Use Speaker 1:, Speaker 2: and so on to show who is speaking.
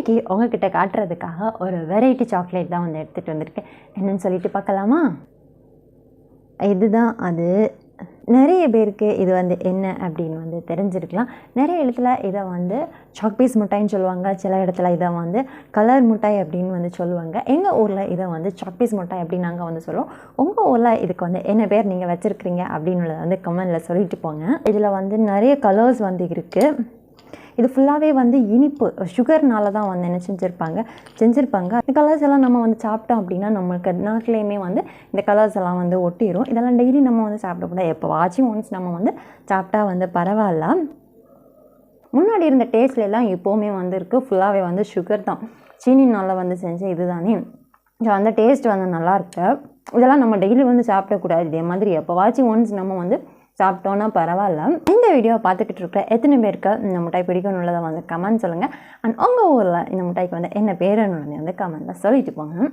Speaker 1: இன்றைக்கி உங்ககிட்ட காட்டுறதுக்காக ஒரு வெரைட்டி சாக்லேட் தான் வந்து எடுத்துகிட்டு வந்திருக்கேன். என்னென்னு சொல்லிட்டு பார்க்கலாமா? இதுதான் அது. நிறைய பேருக்கு இது வந்து என்ன அப்படின்னு வந்து தெரிஞ்சிருக்கலாம். நிறைய இடத்துல இதை வந்து சாக்பீஸ் மிட்டாய்ன்னு சொல்லுவாங்க. சில இடத்துல இதை வந்து கலர் மிட்டாய் அப்படின்னு வந்து சொல்லுவாங்க. எங்கள் ஊரில் இதை வந்து சாக்பீஸ் மிட்டாய் அப்படின்னு நாங்கள் வந்து சொல்லுவோம். உங்கள் ஊரில் இதுக்கு வந்து என்ன பேர் நீங்கள் வச்சுருக்கிறீங்க அப்படின்னு வந்து கமெண்டில் சொல்லிட்டு போங்க. இதில் வந்து நிறைய கலர்ஸ் வந்து இருக்குது. இது ஃபுல்லாகவே வந்து இனிப்பு சுகர்னால தான் வந்து என்ன செஞ்சுருப்பாங்க. இந்த கலர்ஸ் எல்லாம் நம்ம வந்து சாப்பிட்டோம் அப்படின்னா நம்மளுக்கு நாட்டிலையுமே வந்து இந்த கலர்ஸ் எல்லாம் வந்து ஒட்டிடும். இதெல்லாம் டெய்லி நம்ம வந்து சாப்பிடக்கூடாது. எப்போ வாட்சிங் ஒன்ஸ் நம்ம வந்து சாப்பிட்டா வந்து பரவாயில்ல. முன்னாடி இருந்த டேஸ்ட்லாம் இப்போவுமே வந்து இருக்குது. ஃபுல்லாகவே வந்து சுகர் தான், சீனினால் வந்து செஞ்ச இது தானே. ஸோ அந்த டேஸ்ட் வந்து நல்லாயிருக்கு. இதெல்லாம் நம்ம டெய்லி வந்து சாப்பிடக்கூடாது. இதே மாதிரி எப்போ வாட்சிங் ஒன்ஸ் நம்ம வந்து சாப்பிட்டோன்னா பரவாயில்ல. இந்த வீடியோவை பார்த்துக்கிட்டு இருக்கிற எத்தனை பேருக்கு இந்த மிட்டாய் பிடிக்கணுள்ளதை வந்து கமெண்ட் சொல்லுங்கள். அண்ட் உங்கள் ஊரில் இந்த மிட்டாய்க்கு வந்து என்ன பேருன்னு வந்து கமெண்ட்டில் சொல்லிட்டு போங்க.